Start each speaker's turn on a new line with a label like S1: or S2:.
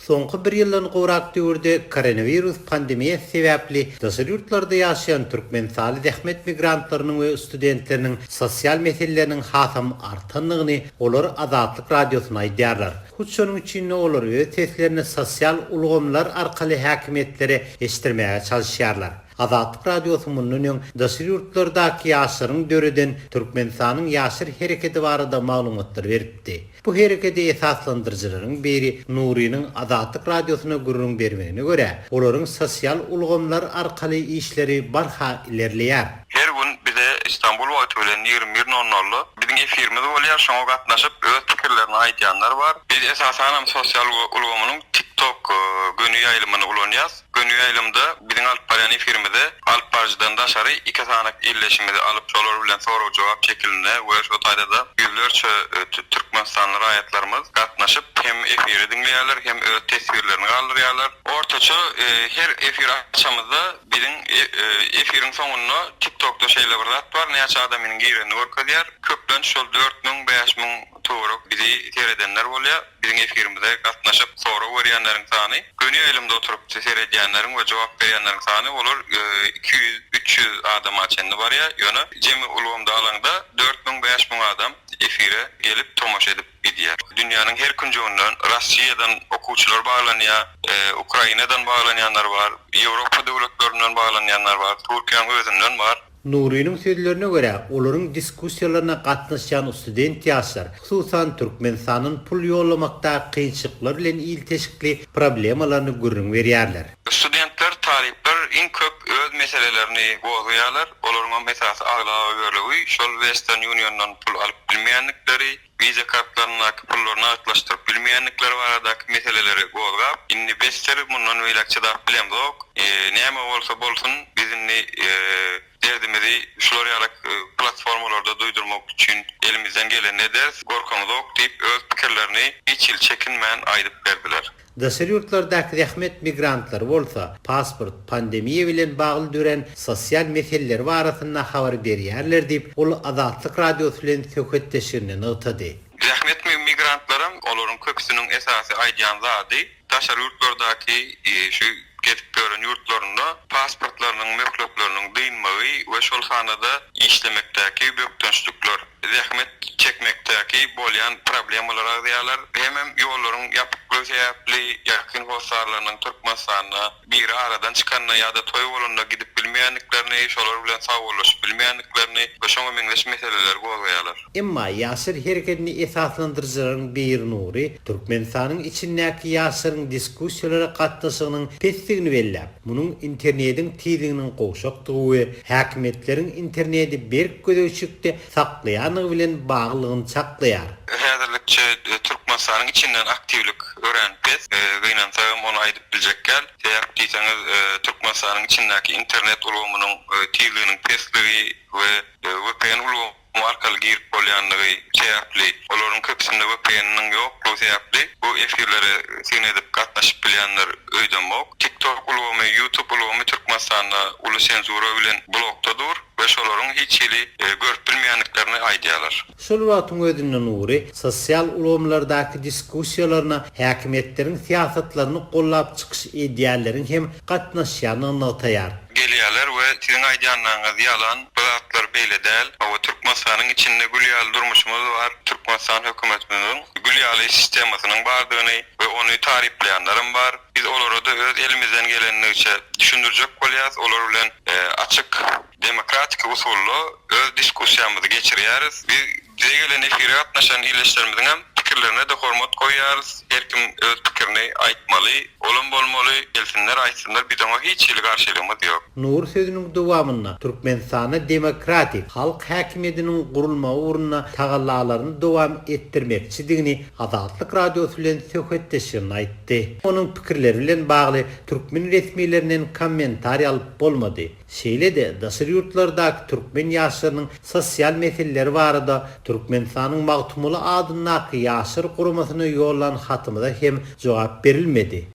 S1: Soňky bir ýyldan gowrak döwürde koronavirus pandemiyasi sebäpli daşary ýurtlarda ýaşaýan türkmen saly dähmet migrantlarynyň we studentleriniň sosial meseleleriniň hasam artanlygyny olar Azatlyk radiosyna aýdýarlar. Şonuň üçin olar öz seslerini sosial ulgamlar arkaly häkimetlere eşitdirmäge çalışýarlar. Azatlyk radiosynyň daşary ýurtlardaky ýaşaryň döreden Türkmenistanyň ýaşar hereketi barada maglumatlar beripdi. Bu hereketi esaslandyrjylaryň biri Nuriýyň Azatlyk radiosyna gurrun bermegine görä, olaryň sosial ulgamlar arkaly işleri barha ilerleýär.
S2: Her gün bize İstanbul wagt bilen 21:00 bizim efirimiz bolýar, şoňa gatnaşyp öz pikirlerini aýdýanlar bar. Biz esasen sosial ulgamanyň TikTok günü ýaýlymyny ulanýas. Günü ýaýlymda bizim alyp barýan efirimizde alyp barjydan daşary iki sanak illeşimizde alyp şolar bilen soraw jogap şekilinde we şu taýda da ýüzlerçe türkmenstanly raýatlarymız gatnaşyp hem efiri dinleýärler hem öz tesbirlerini galdyrýarlar. Ortaça her efir açamyzda bizim efirin soňuna TikTok'da şeýle bir zat bar, näçe adamyň giýreni görkezýär. Köplen şol 4000 5000 toğruk bizi seyredenler bolýar. Bizim efirimizde gatnaşyp soraw berýänleriň sany, günü ýaýlymda oturup seyredýänleriň we jogap berýänleriň sany olar 200-300 adama çenli barýar. Ýöne jemi ulgamda alanda 4000 5000 adam efire gelip tomaşa edip gidýär. Dünýäniň her künjegininden Russiýadan okuwçylar baglanýar, Ukrainadan baglanýanlar bar, Ýewropa döwletlerinden baglanýanlar bar, Türkiýanyň özünden bar.
S1: Nuriýyň sözlerine görä, olaryň diskussiýalaryna gatnaşan student ýaşlar, hususan Türkmenistanyň pul ýollamakda kynçylyklar bilen ilteşikli problemalaryny gurrun berýärler.
S2: Studentler, talipler in köp öz meselelerini goýýarlar. Olaryň meselesi aglawa berligi, şol Western Union'dan pul alyp bilmeýänlikleri, viza kartlaryna pullaryny atlaşdyryp bilmeýänlikleri baradaky meseleleri goýgap, indi besteri mundan öýlekçe da bilen yok. Näme bolsa bolsun bizimni derdimizi şular ýarak platformalarda duýdurmak üçin elimizden gelen eder, gorkamyz ok diýip öz pikirlerini hiç il çekinmän aýdyp berdiler.
S1: Daşary ýurtlardaky dähmet migrantlar bolsa, pasport, pandemiýa bilen bagly dören sosial meseleler barasynda habar berýärler diýip ol Azatlyk radiosy bilen söhbetdeşirni ýytdy.
S2: Dähmet migrantlaryň olaryň köpüsiniň esasy aýdýan zady daşary ýurtlardaky şu getip gören ýurtlarynda pasportlarynyň möhletleriniň dynmagy we şol sanada işlemekdäki bökdönçlükler, zähmet çekmekdäki bolýan problemler agdýarlar. Hemem ýollaryň ýapykly sebäpli ýakyn hosarlarynyň Türkmenistana bir aradan çykanyna ýa-da toý bolanda gidip bilmeýänliklerini, şolar bilen sagawlaşyp bilmeýänliklerini we şoňa meňzeş meseleler goýýarlar.
S1: Emma ýaşar hereketini esaslandyrjylaryň bir Nuri, Türkmenistanyň içindäki ýaşaryň diskussiýalara gatnaşygynyň pesdigini belläp, munyň internetiň tiýdiginiň gowşakdygy we häkimetleriň interneti berk gödöçükde saklaýanlygy bilen baglygyny çaklaýar.
S2: Häzirlikçe Türkmenistanyň içinden aktivlik ören pes, gynansaňam onu aýdyp biljekkäl. Sebäp diýseňiz, Türkmenistanyň içindäki internet ulgamynyň tiýdiginiň pesligi we VPN ulgamy arkaly girip bolýanlygy sebäpli, olaryň köpüsinde VPN-niň ýoklugy sebäpli bu efirlere sen edip gatnaşyp bilýänler öýdenmok. TikTok ulgamy, YouTube ulgamy Türkmenistanda uly senzura bilen blokdadyr we şolaryň hiç ýeri görüp bilmeýänliklerini aýdýarlar.
S1: Şol wagtyň özünde Nuri, sosial ulgamlardaky diskussiýalaryna häkimetleriň siýasatlaryny gollap çykyş edýärleriň hem gatnaşýanyny ýytaýar.
S2: Gelýärler we siziň aýdýanlaryňyz ýalan, bu zatlar beýle däl. O Türkmenistanyň içinde gülýal durmuşymyz bar. Türkmenistan hökümetiniň gülýal sistemasynyň bardygyny we ony taripleýänlerim bar. Biz olary da öz elimizden gelenleriçe düşündirjek bolýas, olar bilen açyk, demokratik usullu öz diskussiýamyzy geçirýäris. Biz bize gelen efire gatnaşan illeşlerimizin hem pikirlerine de hormat koýýarys. Her kim öz pikirini aýtmaly, olum bolmaly, gelsinler aýtsinlar, biz oňa hiç il garşylygymyz ýok.
S1: Nur sözüniň dowamyna Türkmenistana demokratik halk häkimetiniň gurulma uğruna tagallalaryny dowam etdirmekçidigini Azatlyk radiosy bilen söhbetdeşirni aýtdy. Onuň pikirleri bilen bagly türkmen resmiýetlerinden kommentariýa alyp bolmady. Şeýle de daşary ýurtlardaky türkmen ýaşlarynyň sosial meseleleri barada Türkmenistanyň magtumuly adynaky ýaşar guramasyna ýollan hatymyda hem jogap berilmedi.